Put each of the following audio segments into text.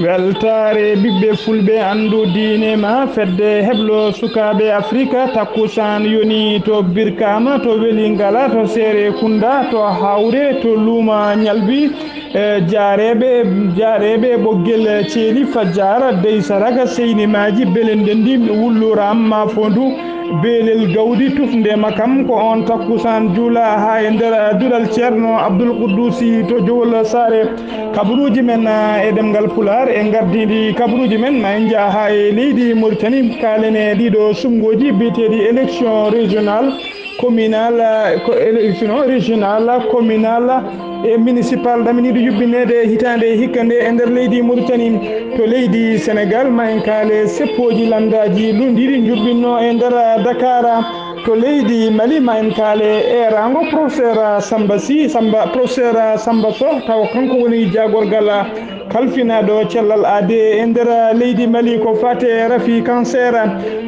weltare ɓiɓɓe fulɓe andu diine ma fedde heblo sukaɓe afrique takkusan yoni to birkama to welingala to seere kunda to hawre to luuma ñalbi jaareɓe ɓoggel ceeli fajjara dey saraga seynimaji belendendi wulluram ma fondu beelel gawdi tufnde makam ko on takkusan juula ha e nder duɗal ceerno abdoul koudousi to jowol saare kabaruji men e ɗemgal pular e gardidi kabaruji men ma en jaa ha e leydi mauritanie kalene ɗiɗo sumgoji biyeteɗi élection régional communal élection régional communal e municipal ɗaminiɗo yubbinede hitande hikkande e nder leydi mauritanie to leydi sénégal ma en kaale seppoji landaji lundiɗi juɓɓinno e nder dakar to leydi mali ma en kaale erango professeur professeur samba so taw kanko woni jagorgal kalfinaɗo cellal aade e nder leydi mali ko fate rafi cancer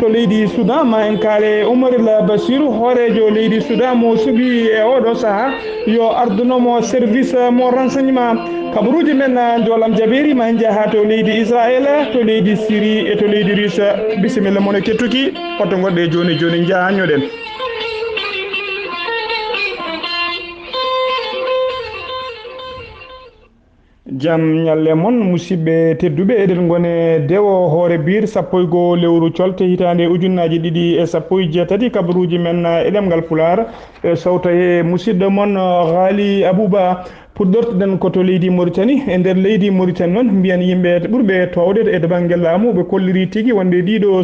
to leydi soudan ma en kaale oumaril basirou hoorejo leydi soudan mo suuɓi e oɗo saaha yo ardunomo service mo renseignement kabaruji men jolam jaberi ma en jaaha to leydi israël to leydi syrie e to leydi russe bisimilla moon e kettuki hoto goɗɗe joni joni jahanñoɗen. jam ñalle moon musidɓe tedduɓe eɗen gone dewo hoore bir sappo e goo lewru colte hitande ujunnaji ɗiɗi e sappo e jeetati kabaruji men e ɗemgal pular e sawta e musidɗo moon haali abouba puɗɗortoɗen koto leydi mauritanie e nder leydi mauritanie noon mbiyan yimɓe ɓurɓe towde e banggue laamu ɓe kolliri tigui wonde ɗiɗo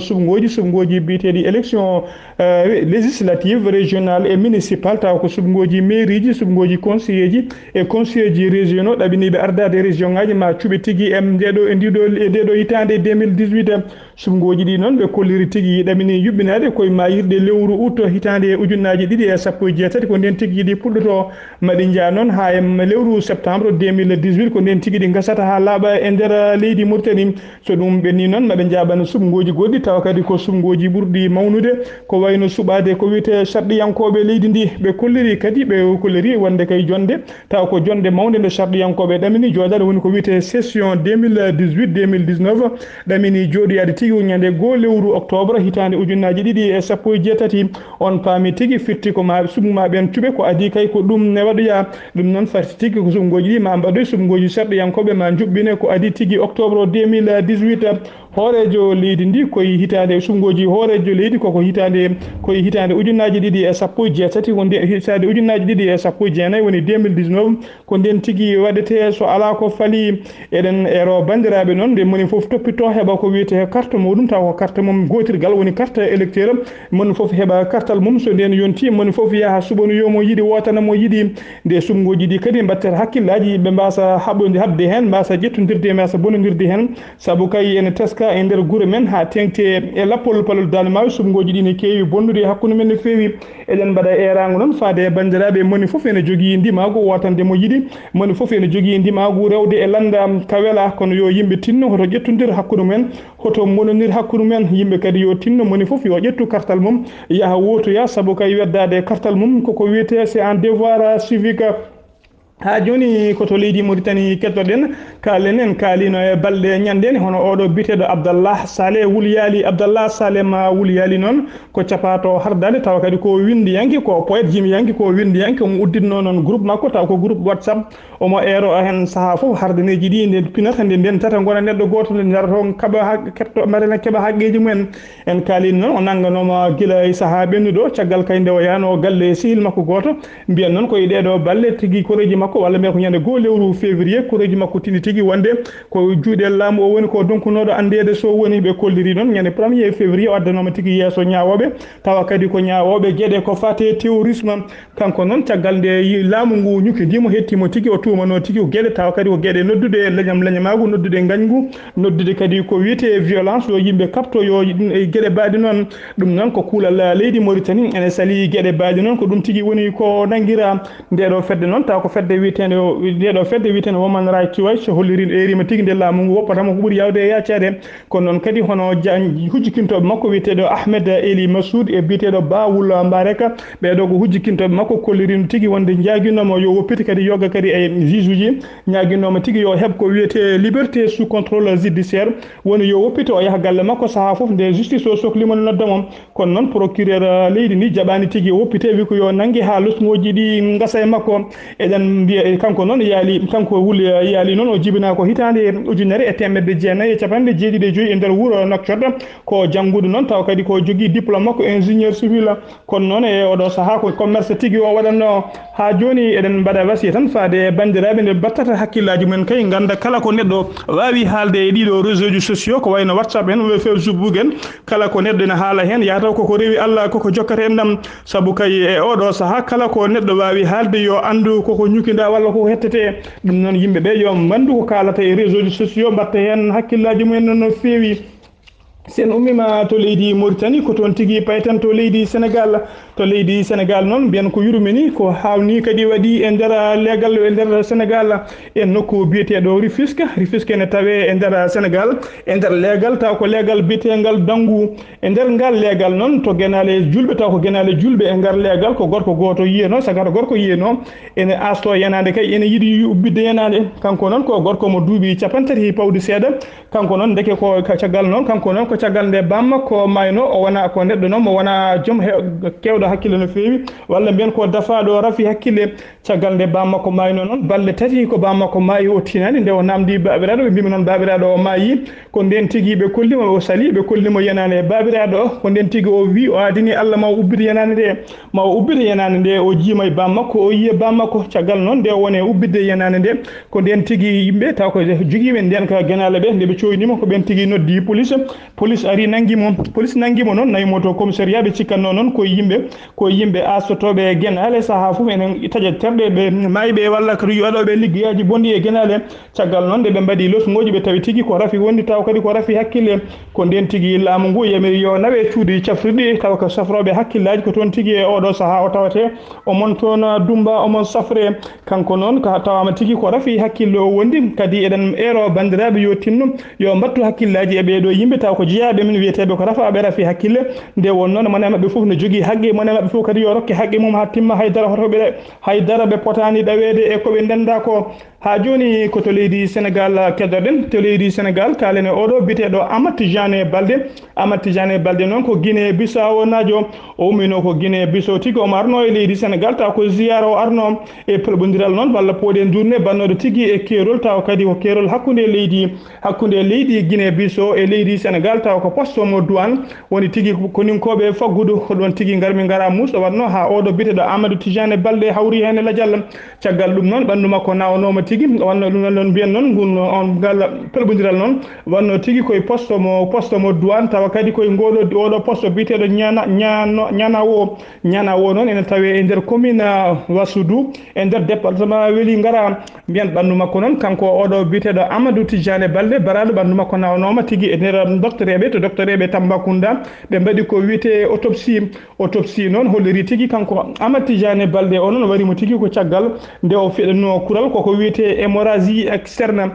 subgoji biyeteɗi élection législative régional et municipal taw ko subgoji mairie ji subgoji conseiller ji e conseiller ji régionaux ɗaɓiniɓe ardade région ngaji ma cuuɓe tigui e ndeɗo hitande 2018 subgoji ɗi noon ɓe kolliri tigui ɗamini yuɓɓinade koye mayirɗe lewru août hitande ujunnaji ɗiɗi e sappo e jeetati ko nden tigui ɗi puɗɗoto maɗi jaa noon ha lewru septembre 2018 ko nden tigui ɗi gasata ha laaɓa e nder leydi mauritanie so ɗum ɓenni noon maɓe jaɓano subgoji goɗɗi tawa kadi ko subgoji ɓurɗi mawnude ko wayno suɓade ko wiyete sarɗiyankoɓe leydi ndi ɓe kolliri kadi ɓe kolliri wonde kay jonde taw ko jonde mawde nde sarɗiyankoɓe ɗamini jooɗade woni ko wiyete session 2018-2019 ɗamini jooɗoyade tigui ñande goo lewru octobre hitande ujunnaji ɗiɗi e sappo e jeetati on paami tigui firti ko ma submaɓen cuuɓe ko adi kay ko ɗum ne waɗoya ɗum noon farti tigui ko subgoji ɗi ma mbaɗoy subgoji sarɗiyankoɓe ma juɓɓine ko adi tigui octobre 2018 hoorejo leydi ndi koye hitande subgoji hoorejo leydi koko koye hitande ujunnaji ɗiɗi e sappo e jeetati ko nden hitande ujunnaji ɗiɗi e sappo e jeenayyi woni 2019 ko nden tigui waɗete so ala ko faali eɗen ero bandiraɓe noon nde moni foof toppito heeɓa ko wiyete carte muɗum taw ko carte mum gotirgal woni carte électeur moni foof heeɓa cartal mum so nden yonti moni foof yaaha suɓano yomo yiiɗi wotana mo yiiɗi nde subgoji ɗi kadi mbattata hakkillaji yimɓe mbasa habde hen mbasa ƴettodirde mbasa bonodirde hen saabu kay ene teska e nder guure men ha tengte e lappol palol dalmawi subgoji ɗi ne keewi bonnude hakkude men no feewi eɗen mbaɗa erago noon faade e bandiraɓe moni foof ene jogui ndimago wotande mo yiiɗi moni foof ene jogui ndimago rewde e landa ka weela kono yo yimɓe tinno hoto ƴettodir hakkude men hoto monodir hakkude men yimɓe kadi yo tinno moni foof yo ƴettu kartal mum yaaha wotoya saabu kay weddade kartal mum koko wiyete c'est un devoir civique ha joni koto leydi mauritanie kettoɗen kalenen kaalino e balɗe ñanden hono oɗo biteɗo abdallah saleh wulyali abdallah saleh ma wulyali noon ko capato hardade tawa kadi ko windiyanki ko poète jimiyanki ko windiyanki omo udditno noon groupe makko taw ko groupe whatsapp omo ero hen saaha foof hardaneji ɗi nde pinata nde nden tata gona neɗɗo goto nde jarato kaɓa ketto mbaɗena keeɓa haqqeji mumen en kaalino noon o nangganoma guila e saaha ɓennuɗo caggal kay nde o yano galle sihil makko goto mbiyan noon koye ɗeɗo balle tigui koreji makko walla mbiya ko ñande goo lewru février koreji makko tini tigui wonde ko juuɗe laamu o woni ko donkunoɗo andede so woni ɓe kolliri noon ñande 1er février o addanoma tigui yesso ñawoɓe tawa kadi ko ñawoɓe gueɗe ko fate terrorisme kanko noon caggal nde laamu ngu ñukkidimo hettimo tigui o tumano tigui ko gueɗe tawa kadi ko gueɗe noddude leñamagu noddude gañgu noddude kadi ko wiyete violence yo yimɓe kapto yo gueɗe mbaɗi noon ɗum noon ko kuulal leydi mauritanie ene saali gueɗe mbaɗi noon ko ɗum tigui woni ko nanguira ndeɗo fedde noon tawa ko fedde witende ndeɗo fedde witende woman right watch hollirin erima tigui nde laamu ngu woppatamo ko ɓuuri yawde e yaccede kono noon kadi hono hujjikintoɓe makko wiyeteɗo Ahmed Eli Massoud e biyeteɗo Bawul Mbareka ɓeɗo ko hujjikintoɓe makko kollirino tigui wonde jaguinomo yo woppiti kadi yoga kadi e juge uji ñaguinomo tigui yo heeb ko wiyete liberté sous contrôle judiciaire woni yo woppiti o yaaha galle makko saaha foof nde justice o sohlimo no noddamo kono noon procureur leydi ni jaɓani tigui woppite wi ko yo nangui ha losmoji ɗi gasa e makko eɗen mbiya kanko noon yaali kanko wuli yaali noon o jibina ko hitande ujunere e temedde jeenayyi e capanɗe jeeɗiɗi e joyyi e nder wuuro Nouakchott ko janggude noon taw kadi ko jogui diplôme makko ingénieur civil kono noon e oɗo saaha ko commerce tigui o waɗanno ha joni eɗen mbaɗa wasiya tan faade bandiraɓe nde battata hakkillaji mumen kay ganda kala ko neɗɗo wawi haalde e ɗiɗo réseau ji sociaux ko wayno WhatsApp en Facebook en kala ko neɗɗo ene haala hen yataw koko rewi Allah koko jokkata en ɗam saabu kay e oɗo saaha kala ko neɗɗo wawi haalde yo andu koko ñukida walla koko hettete ɗum noon yimɓeɓe yo mandu ko kalata e réseau ji sociaux mbatta hen hakkillaji mumen no fewi sen ummima to leydi Mauritanie ko toon tigui paytan to leydi Sénégal noon mbiyen ko yurmini ko hawni kadi waɗi e nder leegal e nder Sénégal e nokku biyeteɗo Rufisque ne tawe e nder Sénégal e nder leegal taw ko leegal biyetegal Dangu e nder ngal leegal noon to guenale julɓe taw ko guenale julɓe e ngar leegal ko gorko goto yiyeno sagata gorko yiyeno ene asto yanade kay ene yiiɗi ubbide yanade kanko noon ko gorko mo duuɓi capantati pawdi seeɗa kanko noon deke ko caggal noon kanko noon ko caggal nde bamma ko mayno o wona ko neɗɗo noon mo wona joom kewɗo hakkille no fewi walla mbiyen ko dafaɗo rafi hakkille caggal nde bamma ko mayno noon balɗe tati ko bamma ko maayi o tinani nde o namdi babiraɗo ɓe mbimi noon babiraɗo o maayi ko nden tigui ɓe kollimo o sali ɓe kollimo yanane e babiraɗo o ko nden tigui o wi o adini Allah ma o ubbita yanane nde ma o ubbita yanane nde o jiima e bammakko o yiye bammakko caggal noon nde wone ubbidde yanane nde ko nden tigui yimɓe taw ko joguiɓe nden ka guenale ɓe nde ɓe coynima ko ɓen tigui noddi police ari nanguimo noon nayimo to commissariat ɓe cikkanno noon ko yimɓe astotoɓe guenale saaha foof enen taƴa terɗe ɓe mayɓe walla kadi waɗoɓe liggeyaji bonɗi e guenale caggal noon nde ɓe mbaɗi losgoji ɓe tawi tigui ko rafi wondi taw kadi ko rafi hakkille ko nden tigui laamu ngu yami yo nawe cuuɗi cafriɗi taw ko safroɓe hakkillaji ko toon tigui e oɗo saaha o tawate omon toon Dumba omon safre kanko noon ko tawama tigui ko rafi hakkille o wondi kadi eɗen ero bandiraɓe yo tinnu yo mbattu hakkillaji e ɓeɗo yimɓe taw ko jeeyaɓe min wiyeteɓe ko rafaɓe rafi hakkille nde won noon mone mabɓe foof ne jogui haqqe mone mabɓe foof kadi yo rokke haqqe mum ha timma haydara ɓe potani ɗawede e koɓe ndenda ko ha joni ko to leydi Sénégal keddoɗen to leydi Sénégal kalene oɗo biteɗo Amat Tidiane Baldé noon ko Guinée Bissau najo o ummino ko Guinée Bissau tigui omo arno e leydi Sénégal taw ko ziyara o arno e pelɓodiral noon walla pooɗen journée bannoɗo tigui e keerol taw kadi ko keerol hakkude leydi Guinée Bissau e leydi Sénégal taw ko poste mo douane woni tigui koninkoɓe faggudu ko ɗon tigui garmi gara musɗo watno ha oɗo biteɗo Amadou Tidiane Baldé hawri hen e ladial caggal ɗum noon ɓandu makko nawanoma tigui wanno ɗum noon mbiyen noon gun on gal pelɓodiral noon wanno tigui koye poste mo douane tawa kadi koye oɗo poste biteɗo ñana wo noon ene tawe e nder commune Wassoudou e nder département weeli ngara mbiyen ɓandu makko noon kanko oɗo biteɗo Amadou Tidiane Baldé baraɗo ɓandu makko nawanoma tigui e nder doctereɓe Tambacounda ɓe mbaɗi ko wiyete autopsie noon holliri tigui kanko Amadou Tidiane Baldé o noon warimo tigui ko caggal nde o fiɗanno kural koko wiyete hémorragie externe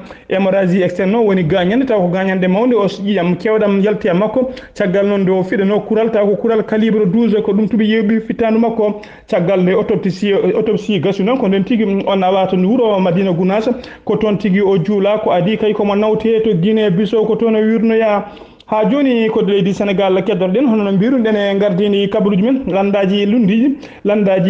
noon woni gañande taw ko gañande mawde o ƴiyam kewɗam yalti e makko caggal noon nde o fiɗano kural taw ko kural calibre 12 ko ɗum tuɓe yewɓi fittandu makko caggal nde autopsie gasi noon ko nden tigui o nawa to wuuro Madina Gounass ko toon tigui o juula ko adi kay komo nawte to Guinée Bissau ko toon o wirnoya ha joni ko leydi Sénégal keddoɗen hono no mbiruɗen e gardini kabaruji men landaji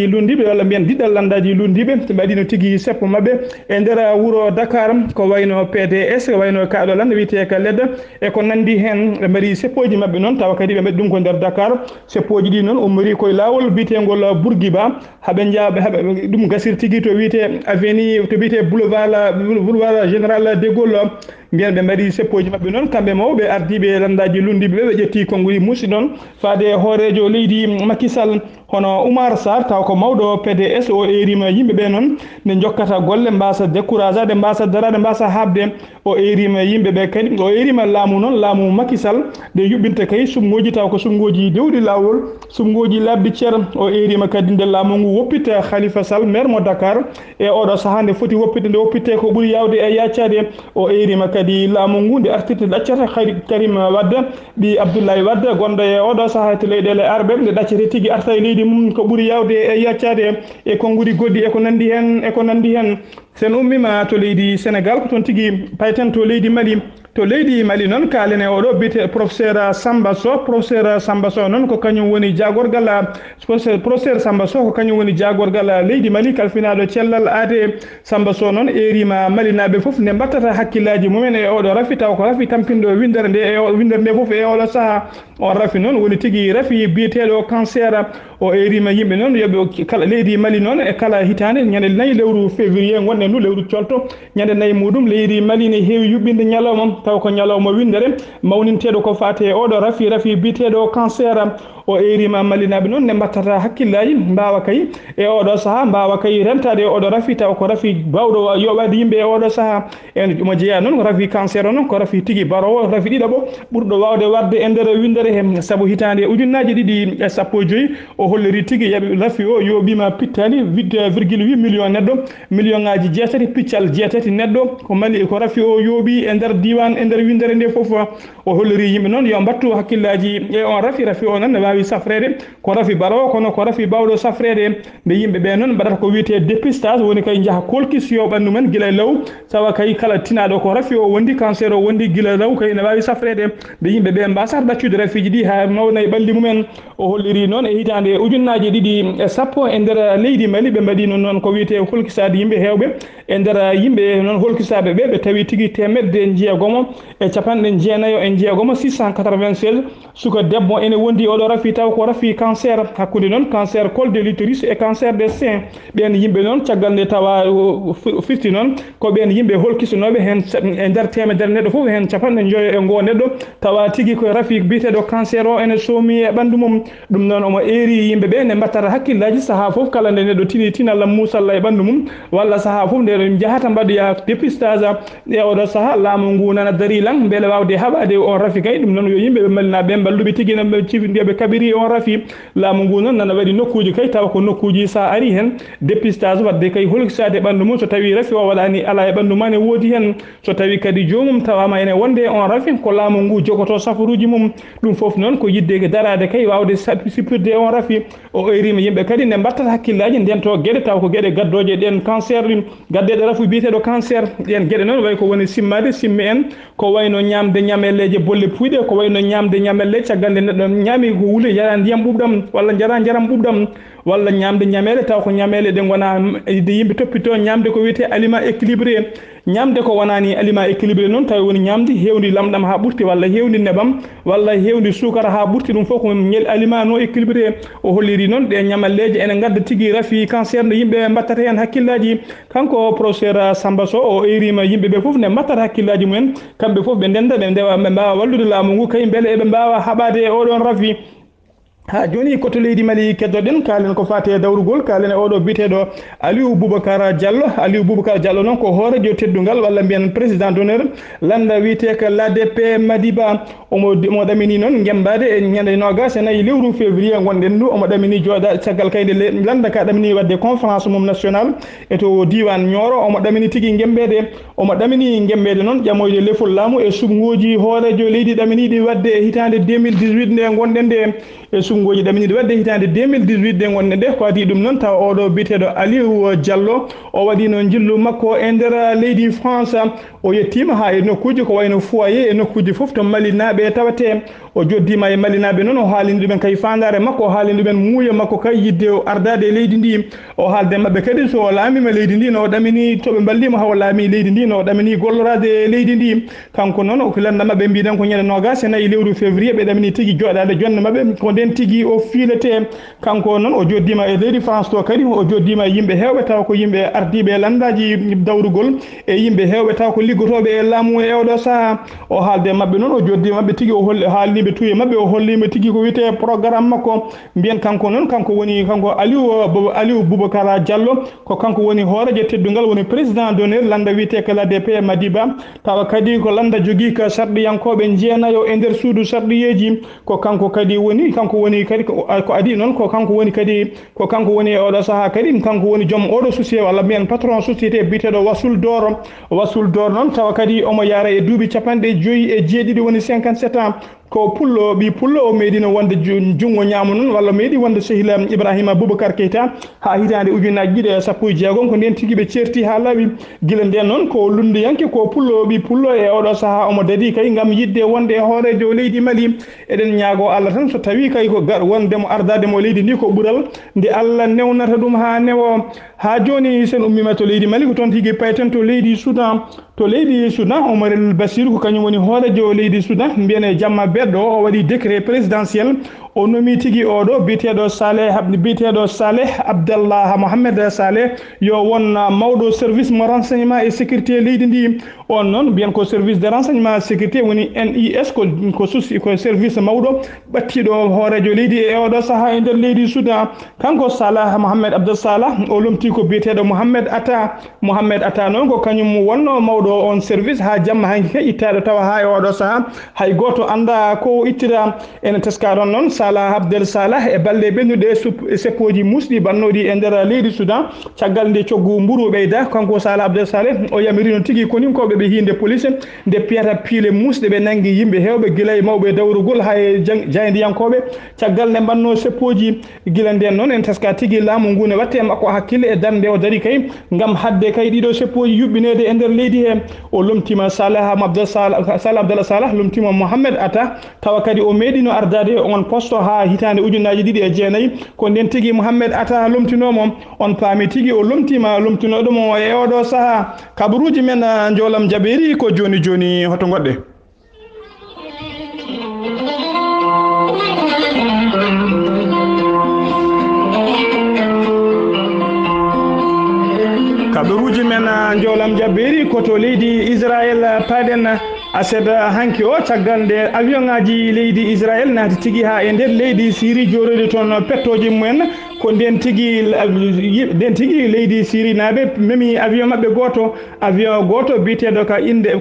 lundiɓe walla mbiyen diɗɗal landaji lundiɓe ɓe mbaɗino tigui seppo mabɓe e nder wuuro Dakar ko wayno PDS ko wayno kaɗo lan wiyete ka ledda e ko nandi hen ɓe mbaɗi seppoji mabɓe noon tawa kadi ɓe mbaɗi ɗum ko nder Dakar seppoji ɗi noon ummori koye lawol biyetegol Bourguiba haɓe jaaɓe ɗum gasir tigui to wiyete avenue to wiyete boulevard général de Gaulle mbiyen ɓe mbaɗi seppoji mabɓe noon kamɓe mawɓe ardiɓe landaji lundiɓe ɓe ƴetti konnguli muusi noon faade hoorejo leydi Macky Sall hono Oumar Sarr taw ko mawɗo PDS o erima yimɓeɓe noon ne jokkata golle mbasa découragé ade mbasa darade mbasa habde o erima yimɓeɓe kadi o erima laamu noon laamu Macky Sall nde yuɓɓinta kay sumgoji taw ko sumgoji dewɗi lawol sumgoji labbi ceer o erima kadi nde laamu ngu woppita Khalifa Sall maire mo Dakar e oɗo saaha nde foti woppide nde woppitte ko ɓuuri yawde e yaccade o erima kadi laamu ngu nde artirte ɗaccata Karim Wade ɓi Abdoulaye Wade gonɗo e oɗo saaha to leyɗele arɓe nde ɗaccete tigui arta e leydi mum ko ɓuuri yawde e yaccade e konnguli goddi eko nandi hen sen ummima to leydi Sénégal ko toon tigui payten to leydi Mali noon kaalen e oɗo biyete professeur Samba Sow noon ko kañum woni jagorgal professeur Samba Sow ko kañum woni jagorgal leydi Mali kalfinaɗo cellal aade Samba Sow noon erima malinaɓe foof nde mbattata hakkillaji mumen e oɗo rafi taw ko rafi tampinɗo windere nde foof e oɗo saaha on rafi noon woni tigui rafi biyeteɗo cancer o erima yimɓe noon yooɓe kala leydi Mali noon e kala hitande ñande 4 lewru février gonɗen ndu lewru colto ñande 4 muɗum leydi Mali ne heewi yuɓɓinde ñalawma taw ko ñalawma windere mawninteɗo ko fate oɗo rafi biyeteɗo cancer o erima malinaɓe noon ne mbattata hakkillaji mbawa kay e oɗo saaha mbawa kay rentade e oɗo rafi taw ko rafi bawɗo yoɓade yimɓe e oɗo saaha en mo jeeya noon ko rafi cancer o noon ko rafi tigui barowo rafi ɗiɗaɓo ɓurɗo wawde wadde e nder windere he saabu hitande ujunnaji 2.15 o holliri tigui yaaɓi rafi o yoɓima pittali 8,8 million neɗɗo million ngaji 6 piccal 6 neɗɗo ko Mali ko rafi o yooɓi e nder diwan e nder windere nde foof o holliri yimɓe noon yo mbattu hakkillaji e on rafi o noon ne wawi safrede ko rafi barowo kono ko rafi bawɗo safrede nde yimɓeɓe noon mbaɗata ko wiyete dépistage woni kay jaaha kolkisiyo ɓandu men guila law tawa kay kala tinaɗo ko rafi o wondi cancer o wondi guila law kay ne wawi safrede nde yimɓeɓe mbasata ɗaccude rafiji ɗi ha mawna e ɓalli mumen o holliri noon e hitande ujunnaji 2.10 e nder leydi Mali ɓe mbaɗino noon ko wiyete holkisade yimɓe hewɓe e nder yimɓe noon holkisaɓe ɓe tawi tigui temedde jeegomo e capanɗe jeenayo e jeegomo 696 suka debbo ene wondi oɗo rafi taw ko rafi cancer hakkude noon cancer col de l'utérus et cancer des seins ɓen yimɓe noon caggal nde tawa firti noon ko ɓen yimɓe holkisinoɓe hen e nder temedere neɗɗo foof hen capanɗe joyo e ngo neɗɗo tawa tigui ko rafi biyeteɗo cancer o ene soomi e ɓandu mum ɗum noon omo eri yimɓeɓe ne mbattata hakkillaji saaha foof kala nde neɗɗo tini tinalla musalla e ɓandu mum walla saaha foof nde ɗum jahata mbaɗoya dépistage e oɗo saaha laamu ngu nana dari lan beele wawde haɓade on rafi kay ɗum noon yo yimɓeɓe malinaɓe balluɓe tigui noɓe cifindeɓe kabiri on rafi laamu ngu noon nana waɗi nokkuji kay tawa ko nokkuji sa ari hen dépistage wadde kay holkisade ɓandu mum so tawi rafi o waɗani ala e ɓandu ma ne woodi hen so tawi kadi jomum tawama ene wonde on rafi ko laamu ngu jogoto safaruji mum ɗum foof noon ko yidde darade kay wawde sippirde on rafi o erima yimɓe kadi ne mbattata hakkillaji nden to gueɗe taw ko gueɗe gaddoje ɗen cancer ɗin gaddeɗe rafi biyeteɗo cancer ɗen gueɗe noon way ko woni simmade simmi en ko wayno ñamde ñamelleje bolle puyɗe ko wayno ñamde ñamelle caggal nde neɗɗo ñaami ko wuuli jara ndiyam ɓuɓɗam walla jara jaram ɓuɓɗam walla ñamde ñamele taw ko ñamele ɗe gona de yimɓe toppito ñamde ko wiyete aliment équilibré ñamde ko wonani aliment équilibré noon tawi woni ñamde hewndi lamɗam ha ɓurti walla hewndi neɓam walla hewndi sukara ha ɓurti ɗum fof ko aliment non équilibré o holliri noon ɗe ñamalleje ene gadda tigui rafi cancer nde yimɓe mbattata hen hakkillaji kanko professeur Samba Sow o erima yimɓeɓe foof ne mbattata hakkillaji mumen kamɓe foof ɓe ndenda ɓe mbawa wallude laamu ngu kay beele eɓe mbawa haɓade e oɗon rafi ha joni koto leydi Mali keddoɗen kalen ko fate dawrugol kalen e oɗo biteɗo Aliou Boubacar Diallo noon ko hoorejo teddugal walla mbiyen président d'honneur landa wiyete ko l'ADP Madiba omo ɗamini noon gembade e ñande 29 lewru février gonɗen ndu omo ɗamini jooɗa caggal kayde landa ka ɗamini wadde conférence mum national e to diwan Nioro omo ɗamini tigui gembede noon ƴamoyde lefol laamu e sumgoji hoorejo leydi ɗaminiɗi wadde e hitande 2018 nde gonɗen nde e sumgoji ɗaminiɗi wadde hitande 2018 nde gonɗen nde ko adi ɗum noon taw oɗo biteɗo Aliou Diallo o waɗino jillu makko e nder leydi France o yettima ha e nokkuji ko wayno foyer e nokkuji foof to Mali naaɓe tawate o joddima e malinaɓe noon o haalini ɗumen kay fandare makko o haalini ɗumen muuya makko kay yidde ardade e leydi ndi o haalde mabɓe kadi so laamima leydi ndi no ɗamini toɓe ballima hawo laami leydi ndi no ɗamini gollorade e leydi ndi kanko noon ko landa mabɓe mbiɗen ko ñande nogas e nayyi lewru février ɓe ɗamini tigui joɗade jonde mabɓe ko nden tigui o fiilete kanko noon o joddima e leydi France to kadi o joddima e yimɓe hewɓe taw ko yimɓe ardiɓe e landaji dawrugol e yimɓe hewɓe taw ko liggotoɓe e laamu e oɗo saaha o haalde mabɓe noon o joddi mabɓe tigui o haalniɓe tuye mabɓe o hollima tigui ko wiyete programme makko mbiyen kanko noon kanko woni kanko Aliou Boubacara Diallo ko kanko woni hoorejo teddugal woni président d'honneur landa wiyete ko l'ADP Madiba tawa kadi ko landa jogui ko sarɗiyankoɓe jeenayo e nder suudu sarɗiyeji ko kanko kadi woni kadi ko adi noon ko kanko woni kadi ko kanko woni e oɗo saaha kadi kanko woni joom oɗo société walla mbiyen patron société biteɗo Wassoul Dor noon tawa kadi omo yaara e duuɓi 57 woni 57 ans ko pullo ɓi pullo o meeɗino wonde junngo ñaamo noon walla meeɗi wonde sehila Ibrahima Boubacar Keita ha hitande ujunaji ɗiɗi e sappo e jeegom ko nden tigui ɓe certi ha laaɓi guila nden noon ko lundiyanke ko pullo ɓi pullo e oɗo saaha omo dadi kay gam yidde wonde e hoorejo leydi Mali eɗen ñaago Allah tan so tawi kay ko wondemo ardademo leydi ndi ko ɓuural nde Allah newnata ɗum ha newo ha joni sen ummima to leydi Mali ko toon tigui payten to leydi Soudan Omar El Bashir ko kañum woni hoorejo leydi Soudan mbiyene jamma bedɗo o waɗi décret présidentiel o nomi tigui oɗo biteɗo Saleh Abdallah Mohamed Saleh yo won mawɗo service mo renseignement et sécurité leydi ndi on noon mbiyen ko service de renseignement sécurité woni NIS ko service mawɗo ɓattiɗo hoorejo leydi e oɗo saaha e nder leydi Soudan kanko Salah Mohamed Abdel Salah o lomti ko biteɗo Mohamed Atta noon ko kañum wonno mawɗo on service ha jamma hanki kay ittaɗo tawa ha e oɗo saaha hay goto anda ko ittira ene teska ɗon noon Salah Abdel Salah e balɗe ɓennuɗe e seppoji musɗi bannoɗi e nder leydi Soudan caggal nde coggu mburu ɓeyda kanko Salah Abdel Saleh o yamirino tigui koninkoɓe ɓe hinde police nde piyata piile musɗe ɓe nangui yimɓe hewɓe guila e mawɓe dawrugol hay jaydiyankoɓe caggal nde mbanno seppoji guila nden noon en teska tigui laamu ngu ne watte makko hakkille e darde o dari kay gam hadde kay ɗiɗo seppoji yuɓɓinede e nder leydi he o lomtima Salah Abdel Salah lomtima Mohamed Atta tawa kadi o meeɗino ardade on poste ha hitande ujunaji 2 ko nden tigui Mohamed Atta lomtinomo on paami tigui o lomtinoɗomo e oɗo saaha kabaruji men jolam jaɓeri ko joni hoto goɗɗe kabaruji men jolam jaɓeri koto leydi Israël paɗen aseda hanki o caggal nde avion ngaji leydi Israël naati tigui ha e nder leydi Syrie jorodi toon pettoji mumen ko nden tigui leydi Syrie naaɓe memi avion mabɓe goto biteɗo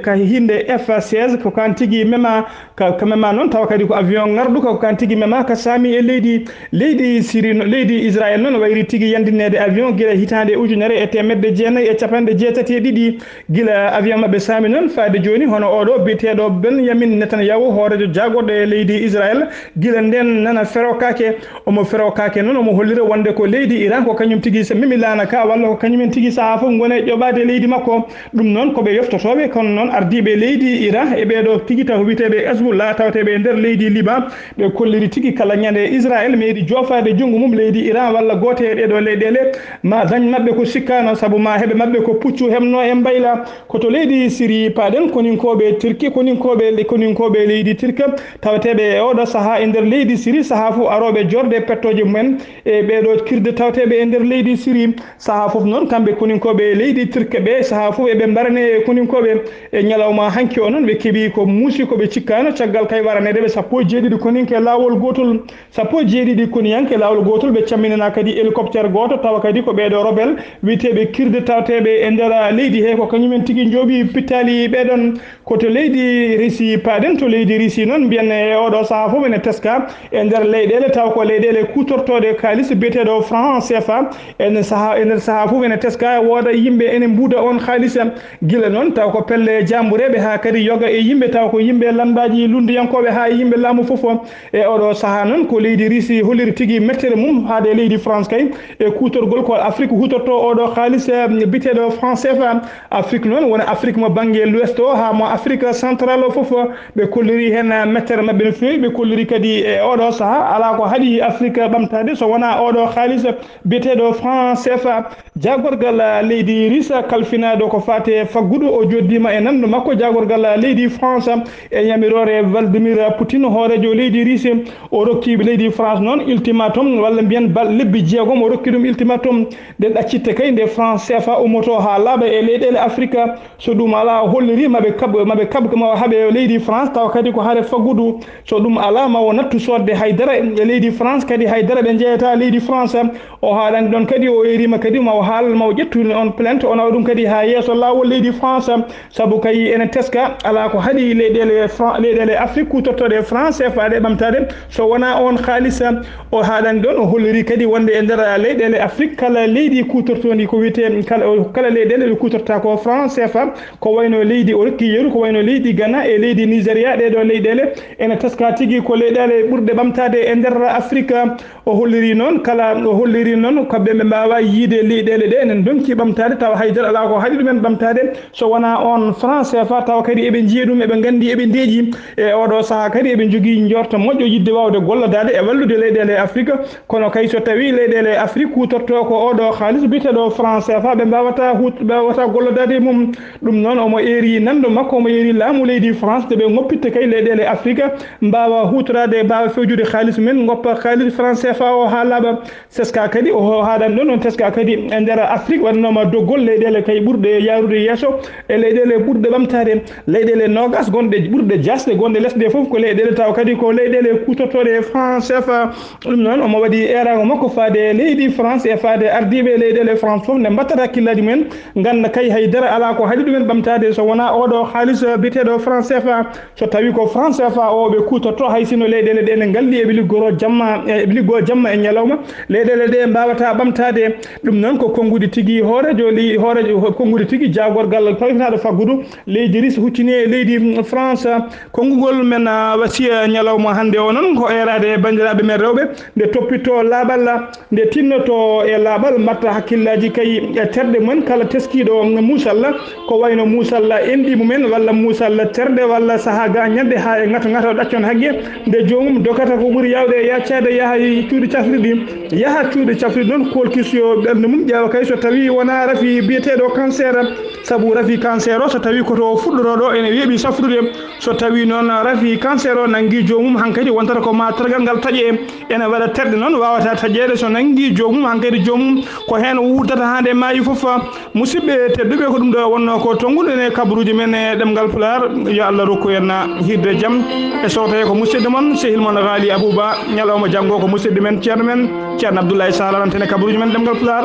ka hinde F16 ko kan tigui mema ka mema noon tawa kadi ko avion ngarɗu ko kan tigui mema ka saami e leydi Syrie leydi Israël noon wayri tigui yandinede avion guila hitande ujunere e temedde jeenayyi e capanɗe jeetati e ɗiɗi guila avion mabɓe saami noon faade joni hono oɗo biteɗo Benyamin Netanyahu hoorejo jagorɗo e leydi Israël guila nden nana ferokake noon omo hollira wonde ko leydi Iran ko kañum tigui so memi laana ka walla ko kañumen tigui saaha foof gone ƴoɓade leydi makko ɗum noon koɓe yoftotoɓe kono noon ardiɓe leydi Iran e ɓeɗo tigui taw witeɓe Hezbollah tawateɓe e nder leydi Liban ɓe kolliri tigui kala ñande Israël meeɗi jofade junggo mum leydi Iran walla gote e ɗeɗo leyɗele ma dañ mabɓe ko sikkano saabu ma heeɓe mabɓe ko puccu hemno e mbayla koto leydi Syrie paɗen koninkoɓe Turki koninkoɓe leydi Turki tawateɓe e oɗo saaha e nder leydi Syrie saaha foof aroɓe jorde pettoje mumen e ɓeɗo kirde tawateɓe e nder leydi Syrie saaha foof noon kamɓe koninkoɓe leydi Turki ɓe saaha foof eɓe mbarane e koninkoɓe e ñalawma hanki o noon ɓe keeɓi ko muusi koɓe cikkano caggal kay waranedeɓe 17 koninke lawol gotol 17 koniyanke lawol gotol ɓe camminana kadi hélicoptère goto tawa kadi ko ɓeɗo rebelle witeɓe kirde tawateɓe e nder leydi he ko kañumen tigui jooɓi pittali ɓeɗon koto leydi Russie paɗen to leydi Russie noon mbiyen e oɗo saaha fof ene teska e nder leyɗele taw ko leyɗele kutortoɗe kalis biyeteɗo franc CFA e nder saaha fof ene teska wooda yimɓe ene mbuuda on haalisa guila noon taw ko pelle jambureɓe ha kadi yoga e yimɓe taw ko yimɓe lamdaji lunduyankoɓe ha yimɓe laamu foof e oɗo saaha noon ko leydi Russie holliri tigui mettere mum haade leydi France kay e kutorgol ko Afrique hutorto oɗo haalis biyeteɗo franc CFA Afrique noon wona Afrique mo banggue l'ouest o ha mo Afrique central o fof ɓe kolliri hen mettere mabɓe no fewi ɓe kolliri kadi e oɗo saaha ala ko haaɗi Afrique ɓamtade so wona oɗo haaliss biyeteɗo franc CFA jagorgal leydi russe kalfinaɗo ko fate faggudu o joddima e nandu makko jagorgal leydi France e yamirore Vladimir Poutine hoorejo leydi russe o rokki leydi France noon ultimatum walla mbiyen lebbi jeegom o rokki ɗum ultimatum nde ɗaccitte kay nde France CFA ummoto ha laaɓa e leyɗele Afrique so ɗum ala holliri maɓe kab ma haaɓe leydi France taw kadi ko haare faggudu so ɗum ala ma o nattu sodde haydara e leydi France kadi haydara ɓe jeeyata leydi France o haalani ɗon kadi o erima kadi ma o haal ma o ƴettu on plainte o nawa ɗum kadi ha yeeso lawol leydi France saabu kay ene teska ala ko haaɗi leyɗele Afrique kutortoɗe France CFA ɗe ɓamtade so wona on haalisa o haalani ɗon o holliri kadi wonde e nder leyɗele Afrique kala leydi kutortodi ko wiyete kala leyɗele ɓe kutorta ko France CFA ko wayno leydi o rokki yeru ko wayno leydi Ghana e leydi Nigéria ɗeɗo leyɗele ene teska tigui ko leyɗele ɓurɗe ɓamtade e nder Afrique o holliri noon kamɓe ɓe mbawa yiide leyɗele ɗe enen donki ɓamtade taw haydara ala ko haaɗi ɗumen ɓamtade so wona on France CFA taw kadi eɓe jiiya ɗum eɓe gandi eɓe ndeeƴi e oɗo saaha kadi eɓe jogui jorto moƴƴo yidde wawde gollodade e wallude leyɗele Afrique kono kay so tawi leyɗele Afrique kutorto ko oɗo haaliss biteɗo France CFA ɓe mbawata gollodade mum ɗum noon omo eri nandu makko omo eri laamu leydi France de ɓe goppitte kay leyɗele Afrique mbawa hutorade mbawa fewjude haaliss men goppa haaliss France CFA o ha laaɓa teska kadi o haɗani ɗon on teska kadi e nder Afrique waɗanoma doggol leyɗele kay ɓurɗe yarude yeeso e leyɗele ɓurɗe ɓamtade leyɗele nogas gonɗe ɓurɗe jasde gonɗe lesɗe foof ko leyɗele taw kadi ko leyɗele kutortoɗe France CFA ɗum noon omo waɗi erago makko faade leydi France e faade ardiɓe leyɗele France foof nde mbattata hakkillaji mumen ganda kay haydara ala ko haaɗi ɗumen ɓamtade so wona oɗo haaliss biteɗo France CFA so tawi ko France CFA o ɓe kutorto hay sino leyɗele ɗe ne galli eɓe liggo jamma e ñalawma leyɗele ɗe mbawata ɓamtade ɗum noon ko konngudi tigui hoorejo konngudi tigui jagorgal kalfinaɗo faggudu leydi russe huccini e leydi France konngugol men wasiya ñalawma hande o noon ko erade bandiraɓe men rewɓe nde toppito laaɓal nde tinnoto e laaɓal mbatta hakkillaji kay e terde mumen kala teskiɗo musalla ko wayno musalla enɗi mumen walla musalla terde walla saaha ga ñande ha e ngata ɗaccon haqqe nde jomum dokata ko ɓuuri yawde e yaccade yaha cuuɗi cafriɗi yaha cuuɗi cafriɗi noon kolkisiyo ɓernde mum ƴeewa kay so tawi wona rafi biyeteɗo cancer saabu rafi cancer o so tawi koto fuɗɗoroɗo ene weeɓi safrude so tawi noon rafi cancer o nangui jomum hankkadi wontata ko ma targal ngal taaƴe ene waɗa terɗe noon wawata taƴede so nangui jomum hankkadi jomum ko hen wurdata hande maayi foof musidɓe tedduɓe ko ɗum ɗo wonno ko tonguɗen e kabaruji men e ɗemgal Pulaar yo Allah rokku en hirde jaam e sowtaye ko musidɗo moon sehil moon Ghali Abouba ñalawma janggo ko musidɗo men ceerno Abdoulaye Sall antene kabaruji men ɗemgal Pulaar